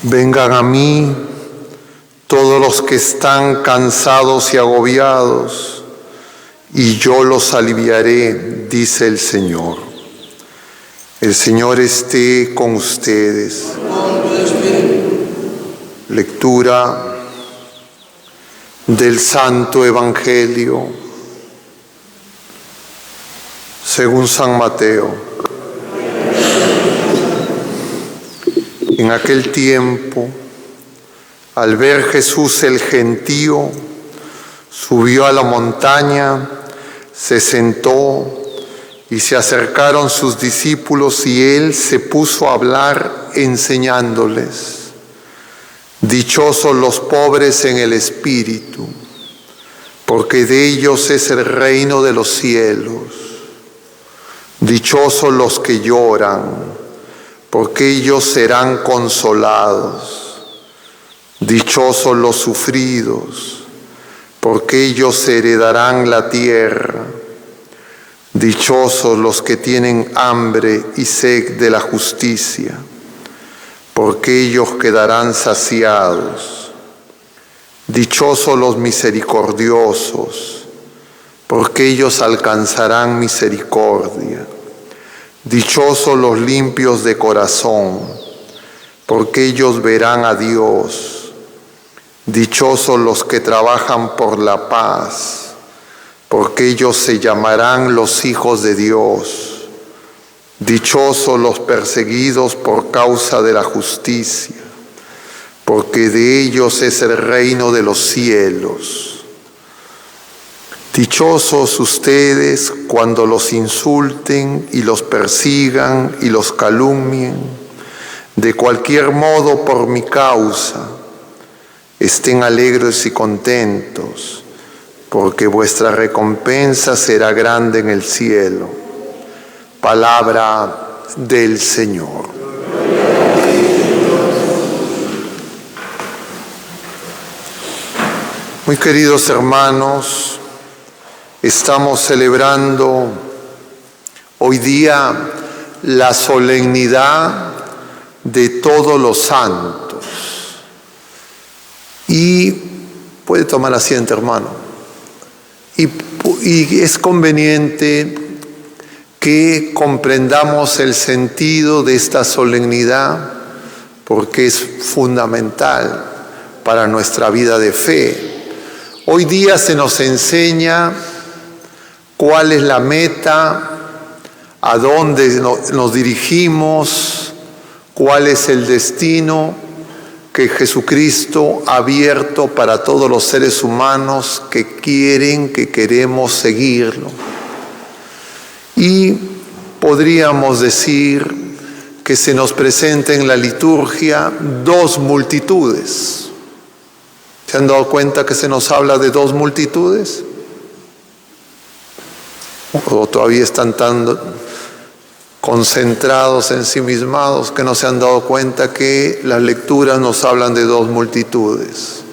Vengan a mí todos los que están cansados y agobiados, y yo los aliviaré, dice el Señor. El Señor esté con ustedes. Lectura del Santo Evangelio según San Mateo. En aquel tiempo, al ver Jesús el gentío, subió a la montaña, se sentó y se acercaron sus discípulos y él se puso a hablar enseñándoles. Dichosos los pobres en el espíritu, porque de ellos es el reino de los cielos. Dichosos los que lloran, porque ellos serán consolados. Dichosos los sufridos, porque ellos heredarán la tierra. Dichosos los que tienen hambre y sed de la justicia, porque ellos quedarán saciados. Dichosos los misericordiosos, porque ellos alcanzarán misericordia. Dichosos los limpios de corazón, porque ellos verán a Dios. Dichosos los que trabajan por la paz, porque ellos se llamarán los hijos de Dios. Dichosos los perseguidos por causa de la justicia, porque de ellos es el reino de los cielos. Dichosos ustedes cuando los insulten y los persigan y los calumnien, de cualquier modo por mi causa. Estén alegres y contentos, porque vuestra recompensa será grande en el cielo. Palabra del Señor. Muy queridos hermanos, estamos celebrando hoy día la solemnidad de todos los santos. Y puede tomar asiento, hermano. Y es conveniente que comprendamos el sentido de esta solemnidad, porque es fundamental para nuestra vida de fe. Hoy día se nos enseña cuál es la meta, a dónde nos dirigimos, cuál es el destino que Jesucristo ha abierto para todos los seres humanos que queremos seguirlo. Y podríamos decir que se nos presenta en la liturgia dos multitudes. ¿Se han dado cuenta que se nos habla de dos multitudes? ¿O todavía están tan concentrados, ensimismados, que no se han dado cuenta que las lecturas nos hablan de dos multitudes?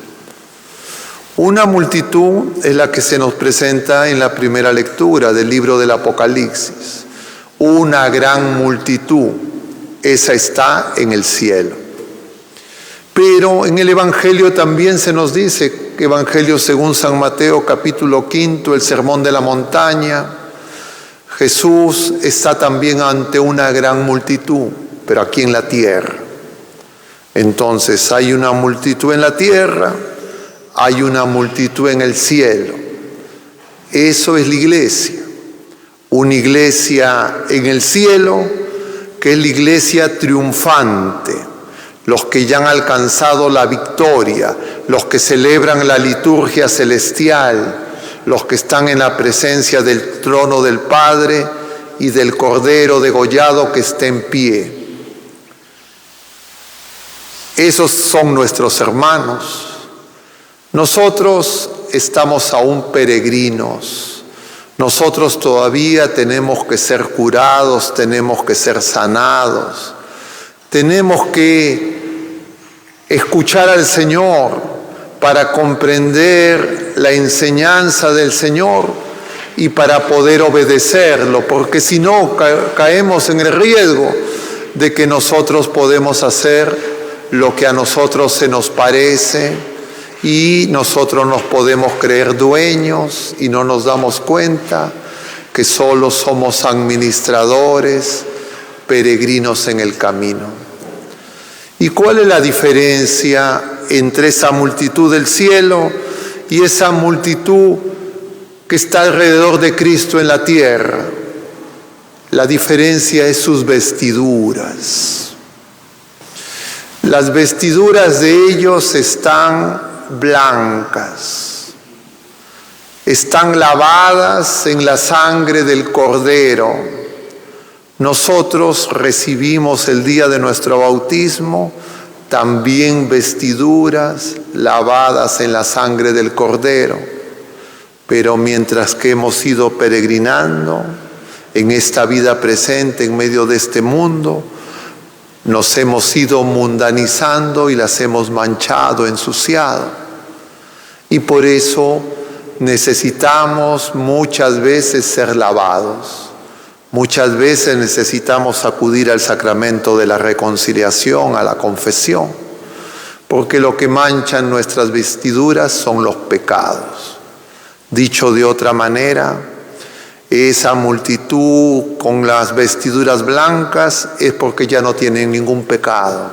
Una multitud es la que se nos presenta en la primera lectura del libro del Apocalipsis. Una gran multitud, esa está en el cielo. Pero en el Evangelio también se nos dice, Evangelio según San Mateo, capítulo 5, el Sermón de la Montaña, Jesús está también ante una gran multitud, pero aquí en la tierra. Entonces hay una multitud en la tierra, hay una multitud en el cielo. Eso es la iglesia. Una iglesia en el cielo, que es la iglesia triunfante. Los que ya han alcanzado la victoria, los que celebran la liturgia celestial, los que están en la presencia del trono del Padre y del Cordero degollado que está en pie. Esos son nuestros hermanos. Nosotros estamos aún peregrinos. Nosotros todavía tenemos que ser curados, tenemos que ser sanados. Tenemos que escuchar al Señor para comprender la enseñanza del Señor y para poder obedecerlo, porque si no caemos en el riesgo de que nosotros podemos hacer lo que a nosotros se nos parece y nosotros nos podemos creer dueños y no nos damos cuenta que solo somos administradores, peregrinos en el camino. ¿Y cuál es la diferencia entre esa multitud del cielo y esa multitud que está alrededor de Cristo en la tierra? La diferencia es sus vestiduras. Las vestiduras de ellos están blancas, están lavadas en la sangre del Cordero. Nosotros recibimos el día de nuestro bautismo también vestiduras lavadas en la sangre del Cordero, pero mientras que hemos ido peregrinando en esta vida presente en medio de este mundo, nos hemos ido mundanizando y las hemos manchado, ensuciado. Y por eso necesitamos muchas veces ser lavados. Muchas veces necesitamos acudir al sacramento de la reconciliación, a la confesión, porque lo que manchan nuestras vestiduras son los pecados. Dicho de otra manera, esa multitud con las vestiduras blancas es porque ya no tienen ningún pecado.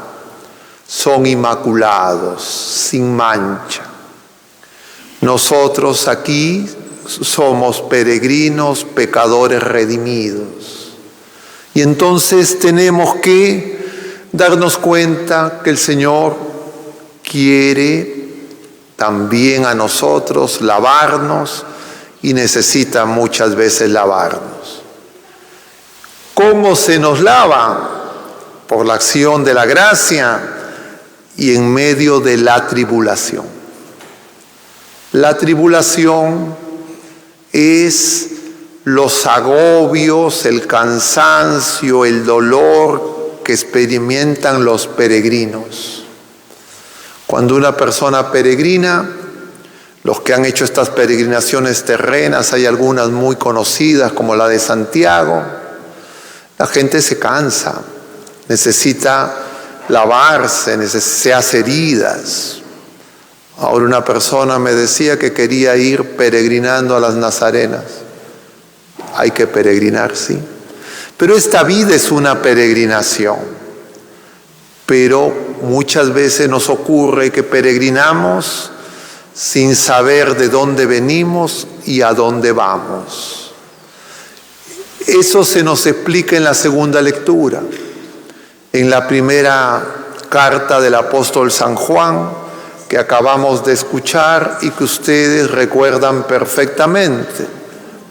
Son inmaculados, sin mancha. Nosotros aquí somos peregrinos, pecadores redimidos. Y entonces tenemos que darnos cuenta que el Señor quiere también a nosotros lavarnos y necesita muchas veces lavarnos. ¿Cómo se nos lava? Por la acción de la gracia y en medio de la tribulación. La tribulación es los agobios, el cansancio, el dolor que experimentan los peregrinos. Cuando una persona peregrina, los que han hecho estas peregrinaciones terrenas, hay algunas muy conocidas como la de Santiago, la gente se cansa, necesita lavarse, se hace heridas. Ahora una persona me decía que quería ir peregrinando a las Nazarenas. Hay que peregrinar, sí. Pero esta vida es una peregrinación. Pero muchas veces nos ocurre que peregrinamos sin saber de dónde venimos y a dónde vamos. Eso se nos explica en la segunda lectura. En la primera carta del apóstol San Juan, que acabamos de escuchar y que ustedes recuerdan perfectamente,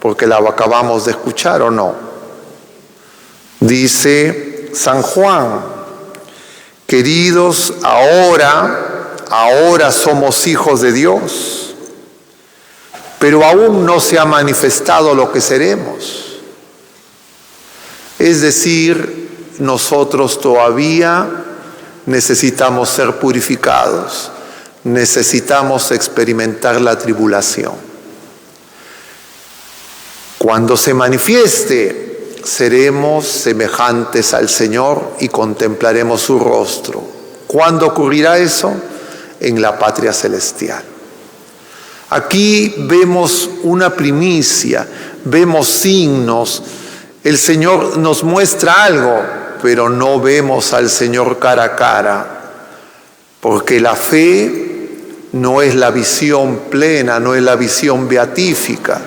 porque la acabamos de escuchar o no. Dice San Juan: queridos, ahora somos hijos de Dios, pero aún no se ha manifestado lo que seremos. Es decir, nosotros todavía necesitamos ser purificados. Necesitamos experimentar la tribulación. Cuando se manifieste, seremos semejantes al Señor y contemplaremos su rostro. ¿Cuándo ocurrirá eso? En la patria celestial. Aquí vemos una primicia, vemos signos. El Señor nos muestra algo, pero no vemos al Señor cara a cara, porque la fe no es la visión plena, no es la visión beatífica.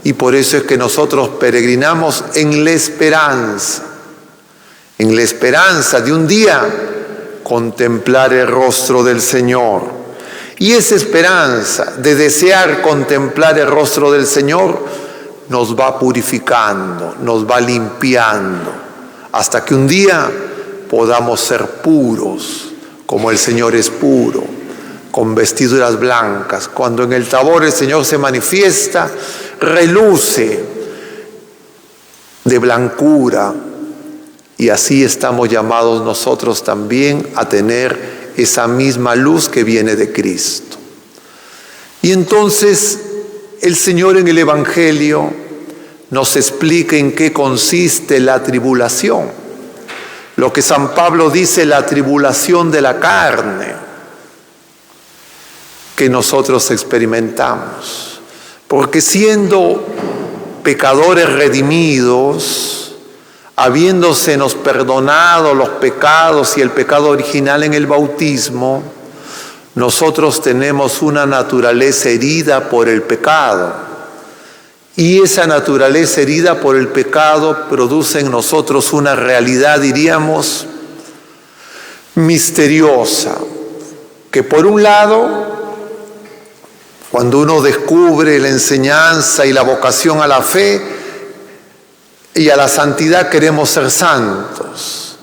Y por eso es que nosotros peregrinamos en la esperanza de un día contemplar el rostro del Señor. Y esa esperanza de desear contemplar el rostro del Señor nos va purificando, nos va limpiando, hasta que un día podamos ser puros, como el Señor es puro, con vestiduras blancas. Cuando en el Tabor el Señor se manifiesta, reluce de blancura, y así estamos llamados nosotros también a tener esa misma luz que viene de Cristo. Y entonces el Señor en el Evangelio nos explica en qué consiste la tribulación. lo que San Pablo dice, la tribulación de la carne que nosotros experimentamos. Porque siendo pecadores redimidos, habiéndosenos perdonado los pecados y el pecado original en el bautismo, nosotros tenemos una naturaleza herida por el pecado. Y esa naturaleza herida por el pecado produce en nosotros una realidad, diríamos, misteriosa, que por un lado, cuando uno descubre la enseñanza y la vocación a la fe y a la santidad, queremos ser santos,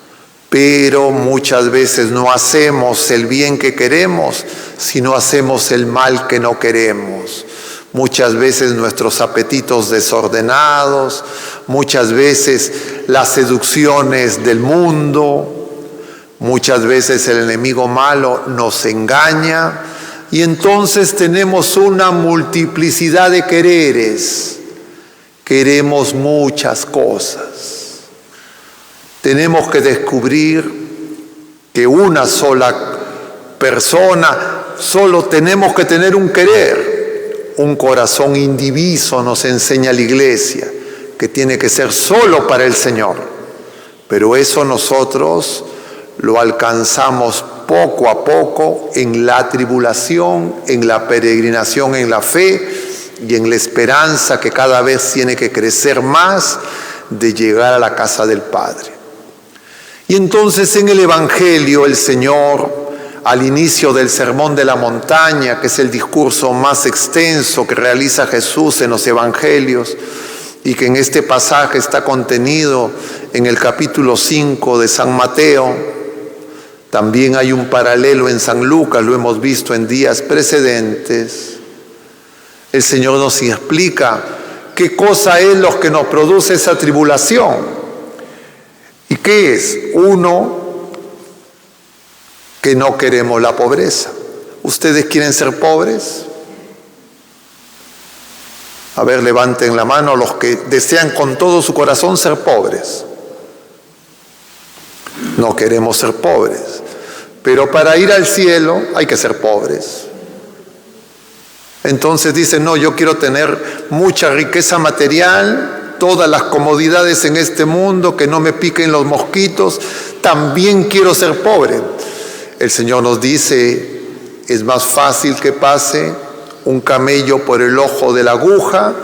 pero muchas veces no hacemos el bien que queremos, sino hacemos el mal que no queremos. Muchas veces nuestros apetitos desordenados, muchas veces las seducciones del mundo, muchas veces el enemigo malo nos engaña y entonces tenemos una multiplicidad de quereres. Queremos muchas cosas. Tenemos que descubrir que una sola persona, solo tenemos que tener un querer. Un corazón indiviso, nos enseña la Iglesia, que tiene que ser solo para el Señor. Pero eso nosotros lo alcanzamos poco a poco en la tribulación, en la peregrinación, en la fe y en la esperanza que cada vez tiene que crecer más de llegar a la casa del Padre. Y entonces en el Evangelio el Señor, al inicio del Sermón de la Montaña, que es el discurso más extenso que realiza Jesús en los Evangelios y que en este pasaje está contenido en el capítulo 5 de San Mateo, también hay un paralelo en San Lucas, lo hemos visto en días precedentes. El Señor nos explica qué cosa es lo que nos produce esa tribulación. ¿Y qué es? Uno, que no queremos la pobreza. ¿Ustedes quieren ser pobres? A ver, levanten la mano los que desean con todo su corazón ser pobres. No queremos ser pobres. Pero para ir al cielo hay que ser pobres. Entonces dicen, no, yo quiero tener mucha riqueza material, todas las comodidades en este mundo, que no me piquen los mosquitos, también quiero ser pobre. El Señor nos dice, es más fácil que pase un camello por el ojo de la aguja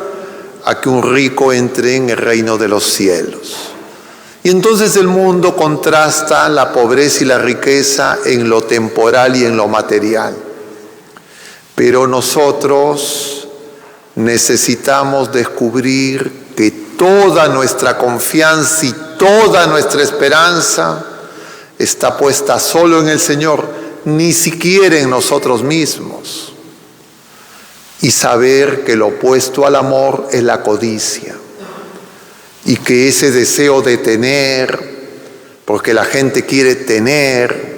a que un rico entre en el reino de los cielos. Y entonces el mundo contrasta la pobreza y la riqueza en lo temporal y en lo material. Pero nosotros necesitamos descubrir que toda nuestra confianza y toda nuestra esperanza está puesta solo en el Señor, ni siquiera en nosotros mismos. Y saber que lo opuesto al amor es la codicia. Y que ese deseo de tener, porque la gente quiere tener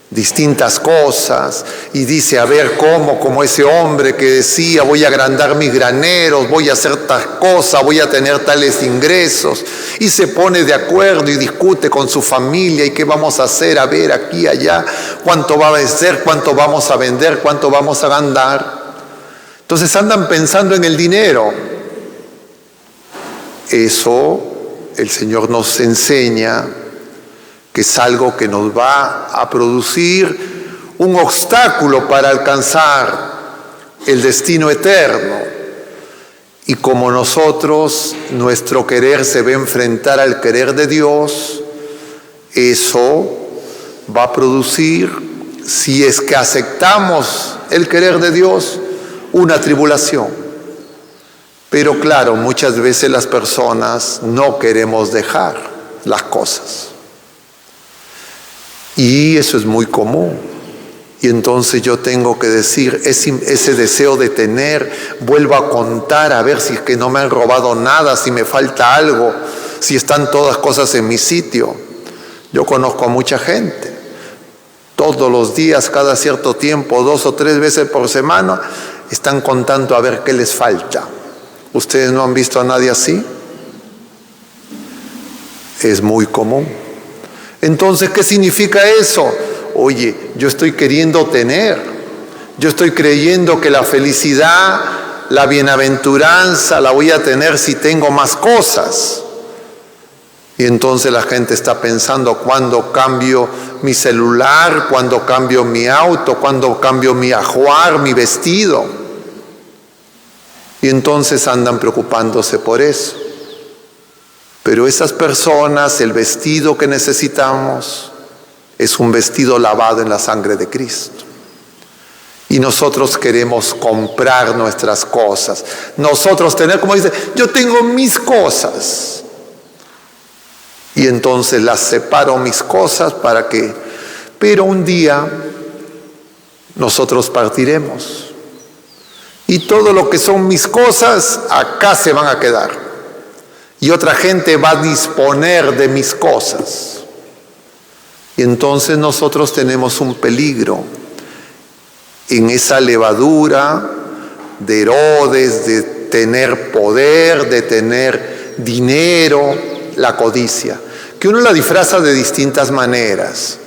distintas cosas y dice, a ver como ese hombre que decía, voy a agrandar mis graneros, voy a hacer tal cosa, voy a tener tales ingresos, y se pone de acuerdo y discute con su familia y qué vamos a hacer, a ver aquí, allá, cuánto va a ser, cuánto vamos a vender, cuánto vamos a ganar. Entonces andan pensando en el dinero. Eso el Señor nos enseña que es algo que nos va a producir un obstáculo para alcanzar el destino eterno. Y como nosotros, nuestro querer se va a enfrentar al querer de Dios, eso va a producir, si es que aceptamos el querer de Dios, una tribulación. Pero claro, muchas veces las personas no queremos dejar las cosas. Y eso es muy común. Y entonces yo tengo que decir, ese deseo de tener, vuelvo a contar a ver si es que no me han robado nada, si me falta algo, si están todas cosas en mi sitio. Yo conozco a mucha gente. Todos los días, cada cierto tiempo, 2 o 3 veces por semana, están contando a ver qué les falta. ¿Ustedes no han visto a nadie así? Es muy común. Entonces, ¿qué significa eso? Oye, yo estoy queriendo tener, yo estoy creyendo que la felicidad, la bienaventuranza la voy a tener si tengo más cosas. Y entonces la gente está pensando, ¿cuándo cambio mi celular? ¿Cuándo cambio mi auto? ¿Cuándo cambio mi ajuar, mi vestido? Y entonces andan preocupándose por eso. Pero esas personas, el vestido que necesitamos es un vestido lavado en la sangre de Cristo. Y nosotros queremos comprar nuestras cosas. Nosotros tener, como dice, yo tengo mis cosas. Y entonces las separo mis cosas para que... Pero un día nosotros partiremos. Y todo lo que son mis cosas, acá se van a quedar. Y otra gente va a disponer de mis cosas. Y entonces nosotros tenemos un peligro en esa levadura de Herodes, de tener poder, de tener dinero, la codicia, que uno la disfraza de distintas maneras.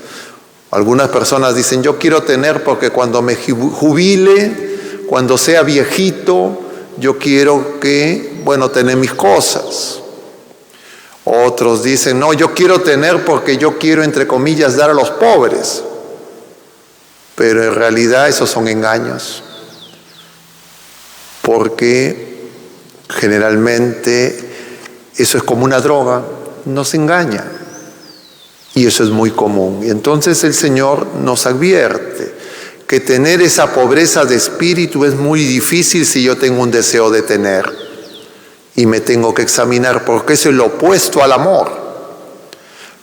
Algunas personas dicen, yo quiero tener porque cuando me jubile, cuando sea viejito, yo quiero que, tener mis cosas. Otros dicen, no, yo quiero tener porque yo quiero, entre comillas, dar a los pobres. Pero en realidad esos son engaños. Porque generalmente eso es como una droga, nos engaña. Y eso es muy común. Y entonces el Señor nos advierte que tener esa pobreza de espíritu es muy difícil si yo tengo un deseo de tener. Y me tengo que examinar porque eso es lo opuesto al amor.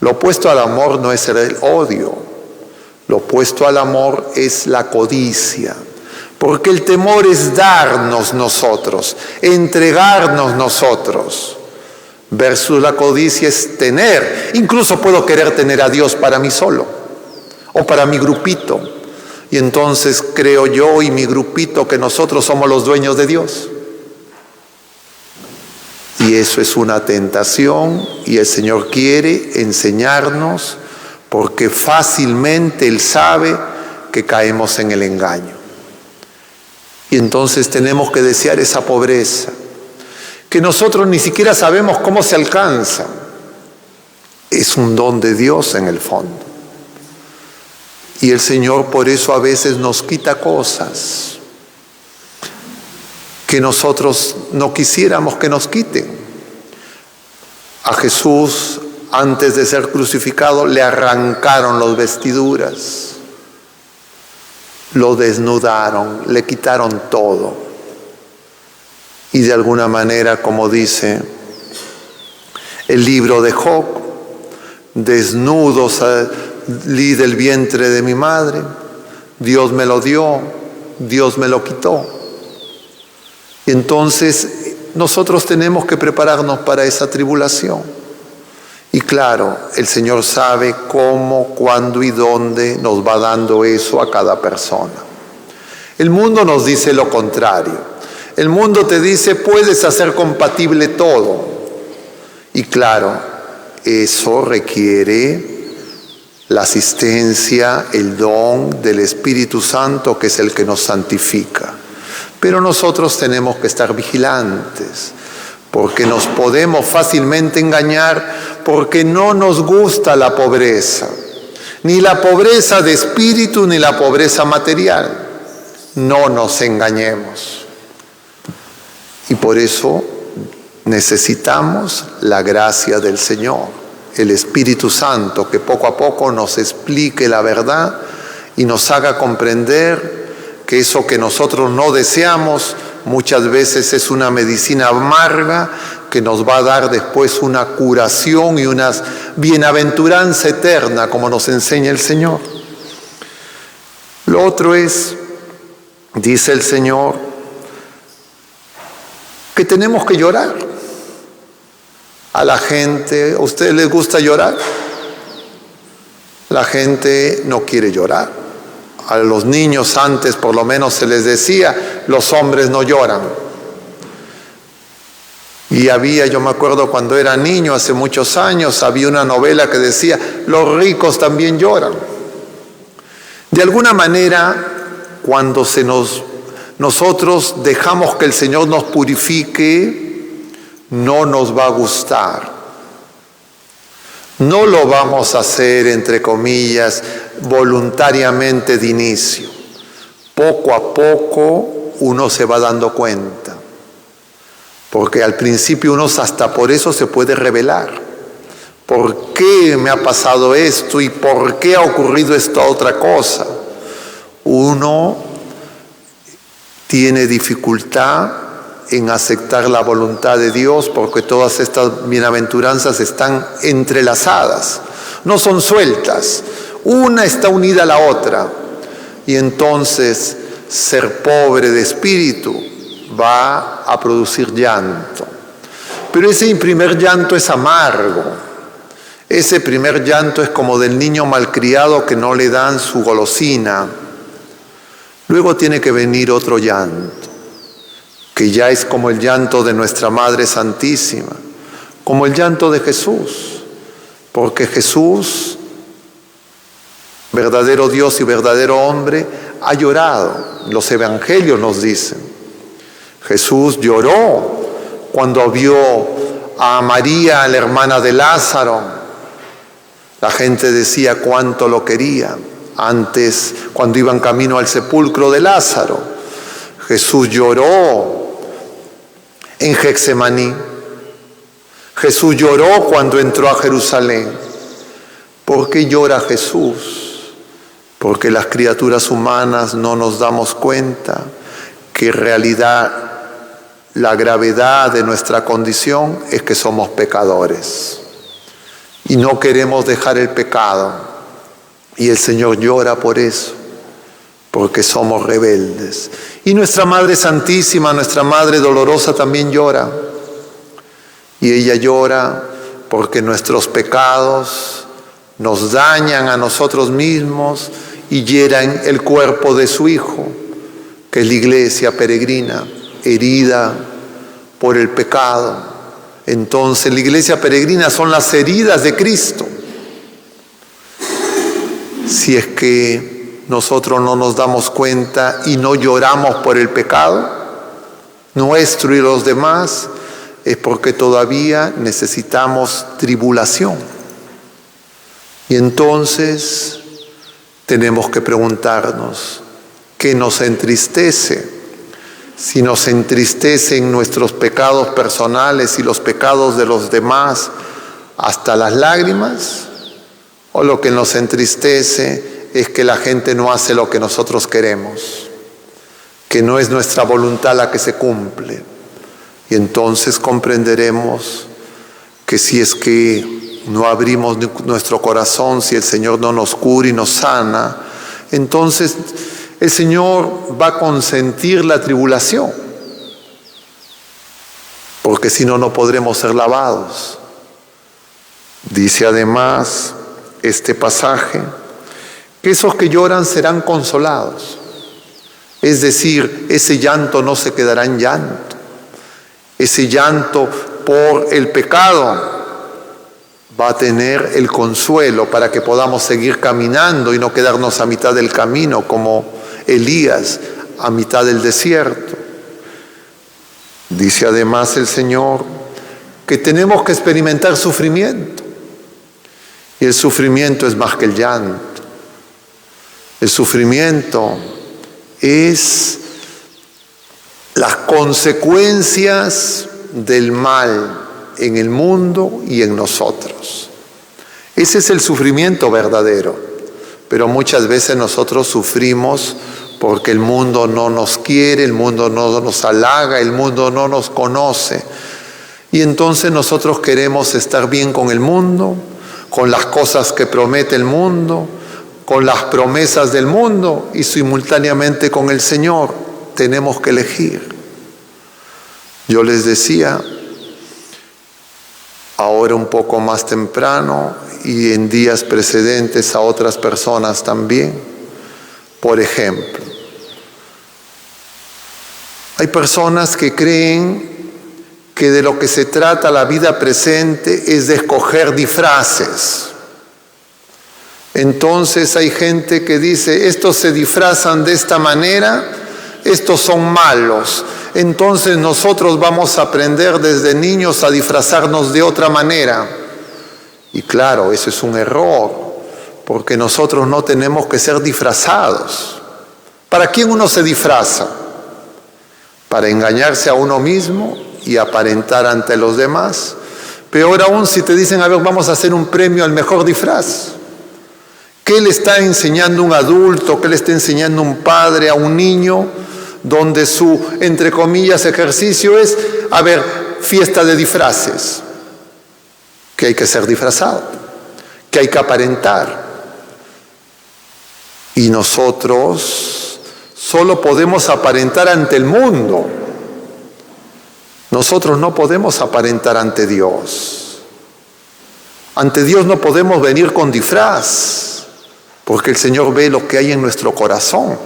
Lo opuesto al amor no es el odio. Lo opuesto al amor es la codicia. Porque el temor es darnos nosotros, entregarnos nosotros. Versus la codicia es tener. Incluso puedo querer tener a Dios para mí solo o para mi grupito. Y entonces creo yo y mi grupito que nosotros somos los dueños de Dios. Y eso es una tentación y el Señor quiere enseñarnos porque fácilmente Él sabe que caemos en el engaño. Y entonces tenemos que desear esa pobreza, que nosotros ni siquiera sabemos cómo se alcanza. Es un don de Dios en el fondo. Y el Señor por eso a veces nos quita cosas que nosotros no quisiéramos que nos quiten. A Jesús, antes de ser crucificado, le arrancaron las vestiduras, lo desnudaron, le quitaron todo. Y de alguna manera, como dice el libro de Job, desnudo salí del vientre de mi madre, Dios me lo dio, Dios me lo quitó. Y entonces nosotros tenemos que prepararnos para esa tribulación. Y claro, el Señor sabe cómo, cuándo y dónde nos va dando eso a cada persona. El mundo nos dice lo contrario. El mundo te dice, puedes hacer compatible todo. Y claro, eso requiere la asistencia, el don del Espíritu Santo, que es el que nos santifica. Pero nosotros tenemos que estar vigilantes, porque nos podemos fácilmente engañar, porque no nos gusta la pobreza, ni la pobreza de espíritu, ni la pobreza material. No nos engañemos. Y por eso necesitamos la gracia del Señor, el Espíritu Santo, que poco a poco nos explique la verdad y nos haga comprender que eso que nosotros no deseamos muchas veces es una medicina amarga que nos va a dar después una curación y una bienaventuranza eterna, como nos enseña el Señor. Lo otro es, dice el Señor, que tenemos que llorar. A la gente, ¿a ustedes les gusta llorar? La gente no quiere llorar. A los niños antes por lo menos se les decía, los hombres no lloran. Y yo me acuerdo cuando era niño, hace muchos años, había una novela que decía, los ricos también lloran. De alguna manera, cuando nosotros dejamos que el Señor nos purifique, no nos va a gustar. No lo vamos a hacer, entre comillas, voluntariamente de inicio. Poco a poco uno se va dando cuenta. Porque al principio uno hasta por eso se puede rebelar. ¿Por qué me ha pasado esto y por qué ha ocurrido esta otra cosa? Uno tiene dificultad en aceptar la voluntad de Dios porque todas estas bienaventuranzas están entrelazadas, no son sueltas. Una está unida a la otra. Y entonces ser pobre de espíritu va a producir llanto. Pero ese primer llanto es amargo. Ese primer llanto es como del niño malcriado que no le dan su golosina. Luego tiene que venir otro llanto, que ya es como el llanto de nuestra Madre Santísima, como el llanto de Jesús. Porque Jesús, verdadero Dios y verdadero hombre, ha llorado. Los evangelios nos dicen. Jesús lloró cuando vio a María, la hermana de Lázaro. La gente decía cuánto lo quería. Antes, cuando iban camino al sepulcro de Lázaro, Jesús lloró en Getsemaní. Jesús lloró cuando entró a Jerusalén. ¿Por qué llora Jesús? Porque las criaturas humanas no nos damos cuenta que en realidad la gravedad de nuestra condición es que somos pecadores y no queremos dejar el pecado. Y el Señor llora por eso, porque somos rebeldes. Y nuestra Madre Santísima, nuestra Madre Dolorosa también llora. Y ella llora porque nuestros pecados nos dañan a nosotros mismos y hieran el cuerpo de su Hijo, que es la iglesia peregrina, herida por el pecado. Entonces la iglesia peregrina son las heridas de Cristo. Si es que nosotros no nos damos cuenta y no lloramos por el pecado nuestro y los demás, es porque todavía necesitamos tribulación. Y entonces tenemos que preguntarnos, ¿qué nos entristece? Si nos entristecen nuestros pecados personales y los pecados de los demás hasta las lágrimas, o lo que nos entristece es que la gente no hace lo que nosotros queremos, que no es nuestra voluntad la que se cumple. Y entonces comprenderemos que si es que no abrimos nuestro corazón, si el Señor no nos cura y nos sana, entonces el Señor va a consentir la tribulación, porque si no, no podremos ser lavados. Dice además este pasaje que esos que lloran serán consolados. Es decir, ese llanto no se quedará en llanto. Ese llanto por el pecado va a tener el consuelo para que podamos seguir caminando y no quedarnos a mitad del camino como Elías a mitad del desierto. Dice además el Señor que tenemos que experimentar sufrimiento. Y el sufrimiento es más que el llanto. El sufrimiento es las consecuencias del mal en el mundo y en nosotros. Ese es el sufrimiento verdadero. Pero muchas veces nosotros sufrimos porque el mundo no nos quiere, el mundo no nos halaga, el mundo no nos conoce. Y entonces nosotros queremos estar bien con el mundo, con las cosas que promete el mundo, con las promesas del mundo y simultáneamente con el Señor. Tenemos que elegir. Yo les decía, ahora un poco más temprano y en días precedentes a otras personas también, por ejemplo, hay personas que creen que de lo que se trata la vida presente es de escoger disfraces. Entonces hay gente que dice, estos se disfrazan de esta manera, estos son malos. Entonces nosotros vamos a aprender desde niños a disfrazarnos de otra manera. Y claro, eso es un error, porque nosotros no tenemos que ser disfrazados. ¿Para quién uno se disfraza? Para engañarse a uno mismo y aparentar ante los demás. Peor aún si te dicen, a ver, vamos a hacer un premio al mejor disfraz. ¿Qué le está enseñando un adulto? ¿Qué le está enseñando un padre a un niño? Donde su, entre comillas, ejercicio es, a ver, fiesta de disfraces. Que hay que ser disfrazado, que hay que aparentar. Y nosotros solo podemos aparentar ante el mundo. Nosotros no podemos aparentar ante Dios. Ante Dios no podemos venir con disfraz. Porque el Señor ve lo que hay en nuestro corazón.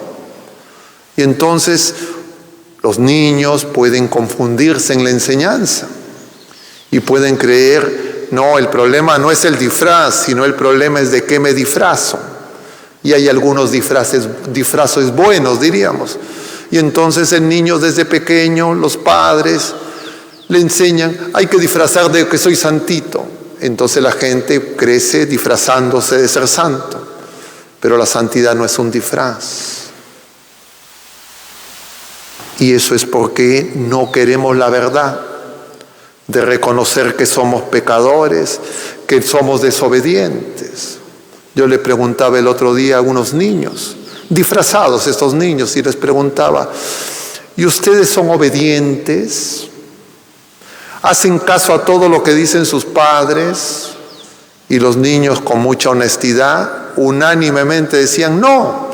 Y entonces los niños pueden confundirse en la enseñanza. Y pueden creer, no, el problema no es el disfraz, sino el problema es de qué me disfrazo. Y hay algunos disfraces buenos, diríamos. Y entonces el niño desde pequeño, los padres le enseñan, hay que disfrazar de que soy santito. Entonces la gente crece disfrazándose de ser santo. Pero la santidad no es un disfraz. Y eso es porque no queremos la verdad, de reconocer que somos pecadores, que somos desobedientes. Yo le preguntaba el otro día a unos niños, disfrazados estos niños, y les preguntaba, ¿y ustedes son obedientes? ¿Hacen caso a todo lo que dicen sus padres? Y los niños, con mucha honestidad, unánimemente decían, no,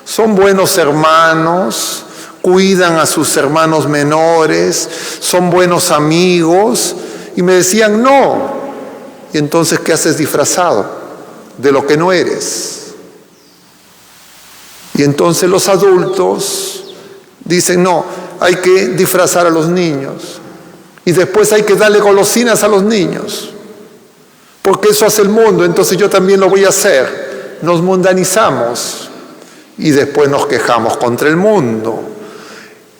son buenos hermanos, cuidan a sus hermanos menores, son buenos amigos. Y me decían, no. Y entonces, ¿qué haces disfrazado? De lo que no eres. Y entonces los adultos dicen, no, hay que disfrazar a los niños. Y después hay que darle golosinas a los niños. Porque eso hace el mundo, entonces yo también lo voy a hacer. Nos mundanizamos y después nos quejamos contra el mundo.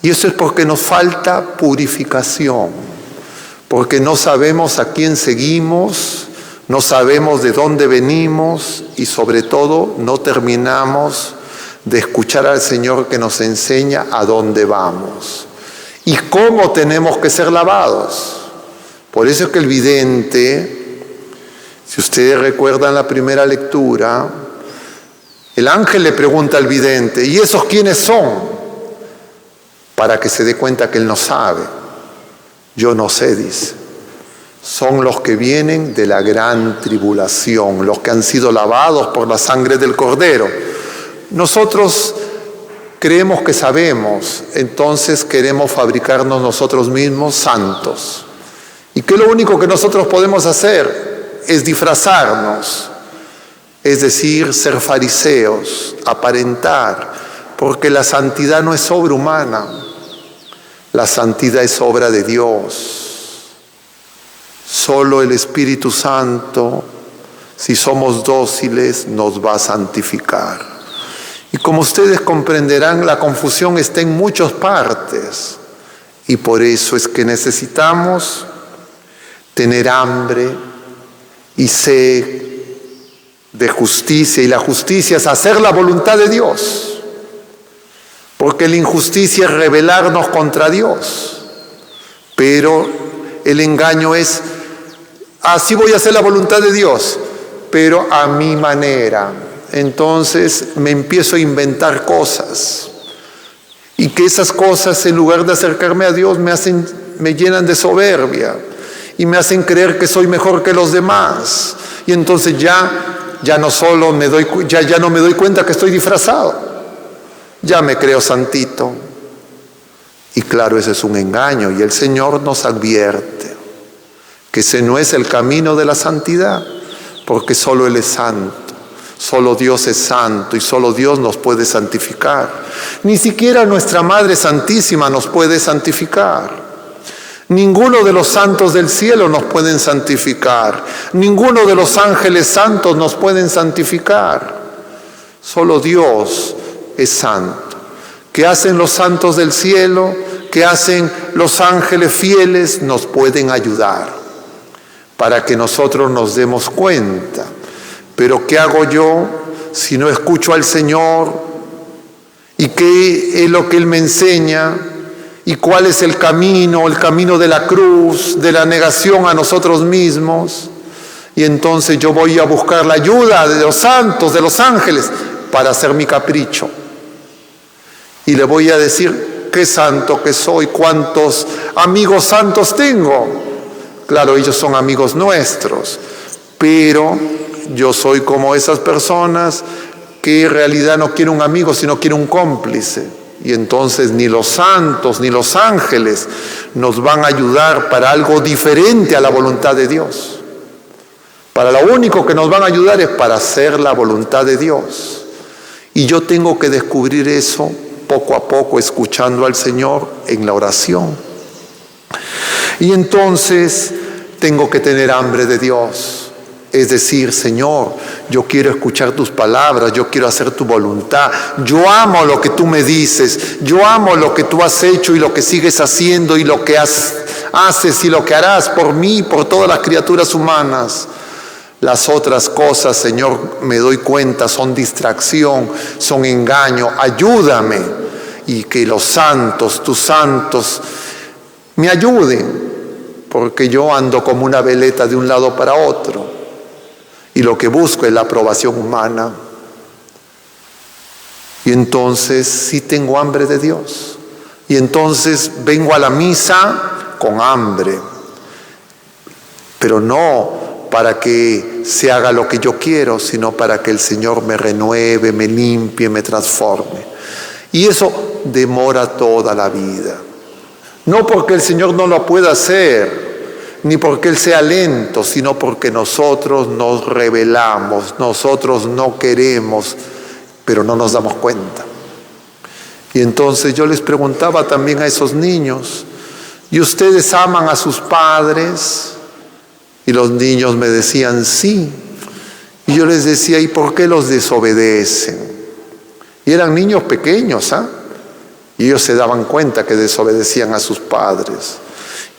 Y eso es porque nos falta purificación, porque no sabemos a quién seguimos, no sabemos de dónde venimos y sobre todo no terminamos de escuchar al Señor que nos enseña a dónde vamos y cómo tenemos que ser lavados. Por eso es que el vidente, si ustedes recuerdan la primera lectura, el ángel le pregunta al vidente, ¿y esos quiénes son? Para que se dé cuenta que él no sabe. Yo no sé, dice. Son los que vienen de la gran tribulación, los que han sido lavados por la sangre del Cordero. Nosotros creemos que sabemos, entonces queremos fabricarnos nosotros mismos santos. ¿Y qué es lo único que nosotros podemos hacer? Es disfrazarnos, es decir, ser fariseos, aparentar, porque la santidad no es obra humana, la santidad es obra de Dios. Solo el Espíritu Santo, si somos dóciles, nos va a santificar. Y como ustedes comprenderán, la confusión está en muchas partes, y por eso es que necesitamos tener hambre y sed de justicia, y la justicia es hacer la voluntad de Dios, porque la injusticia es rebelarnos contra Dios, pero el engaño es, así voy a hacer la voluntad de Dios, pero a mi manera. Entonces me empiezo a inventar cosas, y que esas cosas, en lugar de acercarme a Dios, me llenan de soberbia y me hacen creer que soy mejor que los demás. Y entonces ya no me doy cuenta que estoy disfrazado, ya me creo santito. Y claro, ese es un engaño, y el Señor nos advierte que ese no es el camino de la santidad, porque solo Él es santo, solo Dios es santo, y solo Dios nos puede santificar. Ni siquiera nuestra Madre Santísima nos puede santificar. Ninguno de los santos del cielo nos pueden santificar. Ninguno de los ángeles santos nos pueden santificar. Solo Dios es santo. ¿Qué hacen los santos del cielo? ¿Qué hacen los ángeles fieles? Nos pueden ayudar para que nosotros nos demos cuenta. Pero ¿qué hago yo si no escucho al Señor? ¿Y qué es lo que Él me enseña? ¿Y cuál es el camino de la cruz, de la negación a nosotros mismos? Y entonces yo voy a buscar la ayuda de los santos, de los ángeles, para hacer mi capricho. Y le voy a decir qué santo que soy, cuántos amigos santos tengo. Claro, ellos son amigos nuestros, pero yo soy como esas personas que en realidad no quieren un amigo, sino quieren un cómplice. Y entonces ni los santos ni los ángeles nos van a ayudar para algo diferente a la voluntad de Dios. Para lo único que nos van a ayudar es para hacer la voluntad de Dios. Y yo tengo que descubrir eso poco a poco, escuchando al Señor en la oración. Y entonces tengo que tener hambre de Dios. Es decir, Señor, yo quiero escuchar tus palabras, yo quiero hacer tu voluntad. Yo amo lo que tú me dices, yo amo lo que tú has hecho y lo que sigues haciendo y lo que haces y lo que harás por mí, por todas las criaturas humanas. Las otras cosas, Señor, me doy cuenta, son distracción, son engaño. Ayúdame y que los santos, tus santos, me ayuden, porque yo ando como una veleta de un lado para otro. Y lo que busco es la aprobación humana. Y entonces sí tengo hambre de Dios. Y entonces vengo a la misa con hambre. Pero no para que se haga lo que yo quiero, sino para que el Señor me renueve, me limpie, me transforme. Y eso demora toda la vida. No porque el Señor no lo pueda hacer, ni porque Él sea lento, sino porque nosotros nos rebelamos, nosotros no queremos, pero no nos damos cuenta. Y entonces yo les preguntaba también a esos niños, ¿y ustedes aman a sus padres? Y los niños me decían, sí. Y yo les decía, ¿y por qué los desobedecen? Y eran niños pequeños, ¿ah? Y ellos se daban cuenta que desobedecían a sus padres.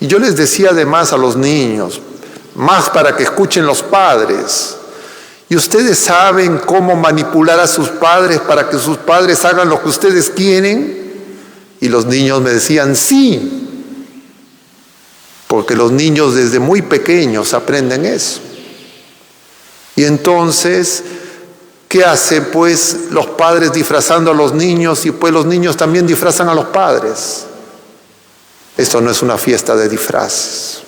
Y yo les decía además a los niños, más para que escuchen los padres, ¿y ustedes saben cómo manipular a sus padres para que sus padres hagan lo que ustedes quieren? Y los niños me decían, sí, porque los niños desde muy pequeños aprenden eso. Y entonces, ¿qué hacen pues los padres disfrazando a los niños y pues los niños también disfrazan a los padres? Esto no es una fiesta de disfraces.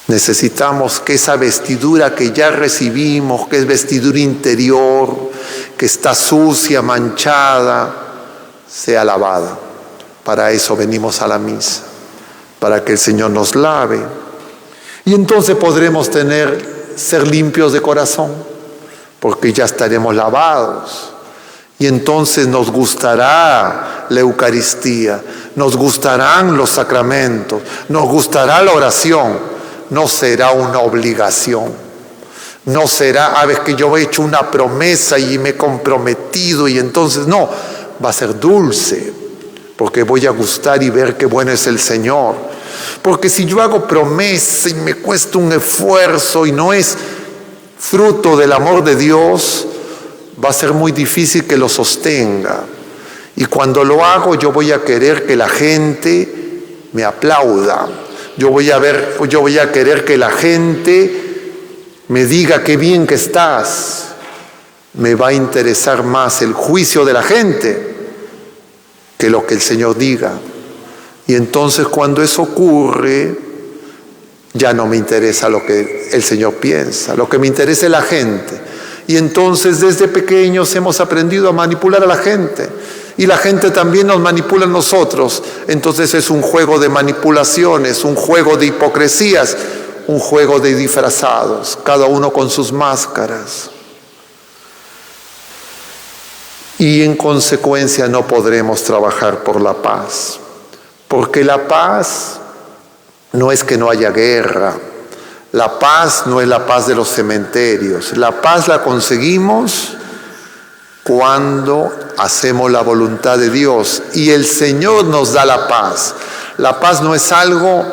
Necesitamos que esa vestidura que ya recibimos, que es vestidura interior, que está sucia, manchada, sea lavada. Para eso venimos a la misa, para que el Señor nos lave. Y entonces podremos ser limpios de corazón, porque ya estaremos lavados. Y entonces nos gustará la Eucaristía, nos gustarán los sacramentos, nos gustará la oración. No será una obligación, no será, ves que yo he hecho una promesa y me he comprometido y entonces no, va a ser dulce, porque voy a gustar y ver qué bueno es el Señor. Porque si yo hago promesa y me cuesta un esfuerzo y no es fruto del amor de Dios, va a ser muy difícil que lo sostenga. Y cuando lo hago, yo voy a querer que la gente me aplauda. Yo voy a querer que la gente me diga qué bien que estás. Me va a interesar más el juicio de la gente que lo que el Señor diga. Y entonces cuando eso ocurre, ya no me interesa lo que el Señor piensa, lo que me interesa es la gente. Y entonces desde pequeños hemos aprendido a manipular a la gente. Y la gente también nos manipula a nosotros. Entonces es un juego de manipulaciones, un juego de hipocresías, un juego de disfrazados, cada uno con sus máscaras. Y en consecuencia no podremos trabajar por la paz, porque la paz no es que no haya guerra. La paz no es la paz de los cementerios. La paz la conseguimos cuando hacemos la voluntad de Dios. Y el Señor nos da la paz. La paz no es algo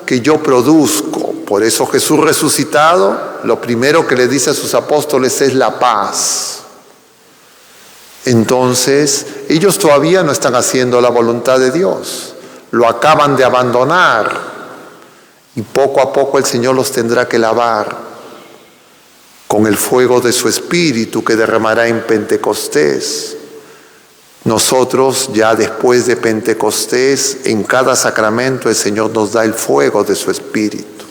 que yo produzco. Por eso Jesús resucitado, lo primero que le dice a sus apóstoles es la paz. Entonces, ellos todavía no están haciendo la voluntad de Dios. Lo acaban de abandonar. Y poco a poco el Señor los tendrá que lavar con el fuego de su Espíritu que derramará en Pentecostés. Nosotros ya después de Pentecostés, en cada sacramento el Señor nos da el fuego de su Espíritu.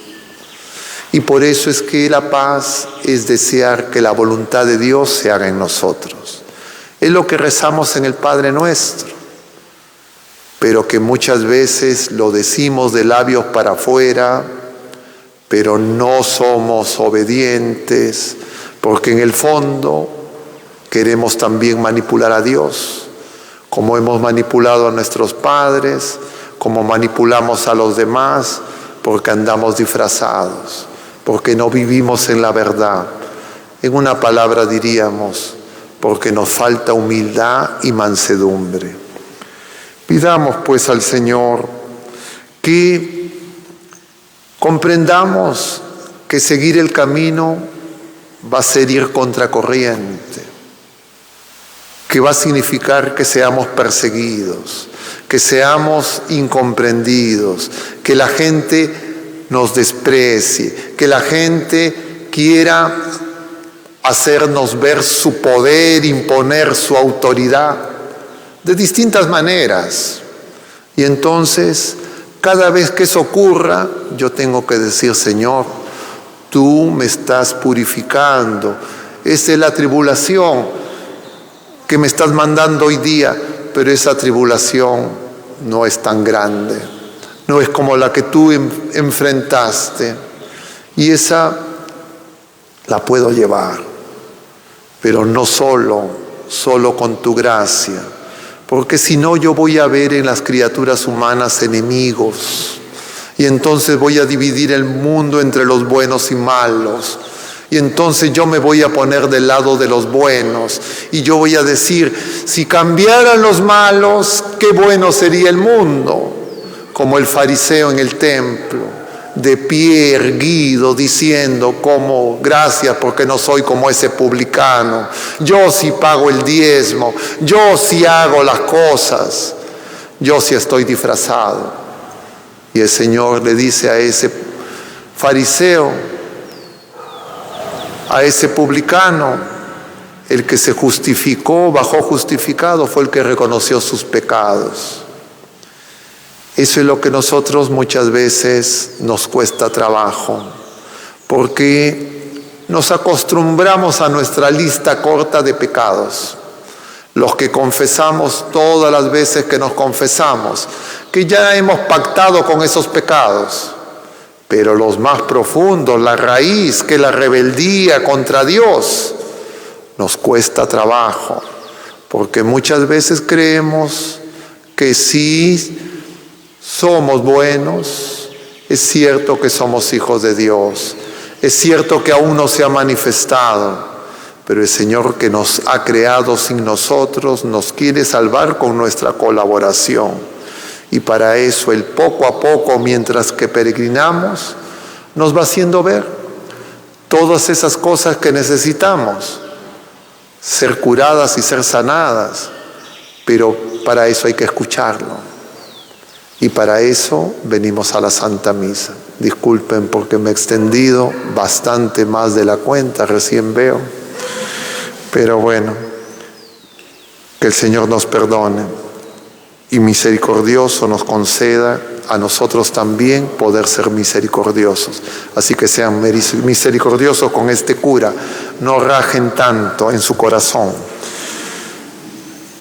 Y por eso es que la paz es desear que la voluntad de Dios se haga en nosotros. Es lo que rezamos en el Padre Nuestro, pero que muchas veces lo decimos de labios para afuera, pero no somos obedientes, porque en el fondo queremos también manipular a Dios, como hemos manipulado a nuestros padres, como manipulamos a los demás, porque andamos disfrazados, porque no vivimos en la verdad. En una palabra diríamos, porque nos falta humildad y mansedumbre. Pidamos pues al Señor que comprendamos que seguir el camino va a ser ir contracorriente, que va a significar que seamos perseguidos, que seamos incomprendidos, que la gente nos desprecie, que la gente quiera hacernos ver su poder, imponer su autoridad de distintas maneras. Y entonces, cada vez que eso ocurra, yo tengo que decir, Señor, tú me estás purificando. Esa es la tribulación que me estás mandando hoy día, pero esa tribulación no es tan grande, no es como la que tú enfrentaste, y esa la puedo llevar, pero no solo con tu gracia, porque si no yo voy a ver en las criaturas humanas enemigos, y entonces voy a dividir el mundo entre los buenos y malos. Y entonces yo me voy a poner del lado de los buenos y yo voy a decir, si cambiaran los malos, qué bueno sería el mundo. Como el fariseo en el templo, de pie erguido, diciendo, como gracias porque no soy como ese publicano. Yo sí pago el diezmo, yo sí hago las cosas, yo sí estoy disfrazado. Y el Señor le dice a ese fariseo, a ese publicano, el que se justificó, bajó justificado, fue el que reconoció sus pecados. Eso es lo que nosotros muchas veces nos cuesta trabajo, porque nos acostumbramos a nuestra lista corta de pecados. Los que confesamos todas las veces que nos confesamos, que ya hemos pactado con esos pecados. Pero los más profundos, la raíz, que es la rebeldía contra Dios, nos cuesta trabajo, porque muchas veces creemos que sí somos buenos, es cierto que somos hijos de Dios, es cierto que aún no se ha manifestado, pero el Señor que nos ha creado sin nosotros nos quiere salvar con nuestra colaboración. Y para eso Él poco a poco, mientras que peregrinamos, nos va haciendo ver todas esas cosas que necesitamos, ser curadas y ser sanadas, pero para eso hay que escucharlo. Y para eso venimos a la Santa Misa. Disculpen porque me he extendido bastante más de la cuenta, recién veo. Pero bueno, que el Señor nos perdone. Y misericordioso nos conceda a nosotros también poder ser misericordiosos. Así que sean misericordiosos con este cura, no rajen tanto en su corazón.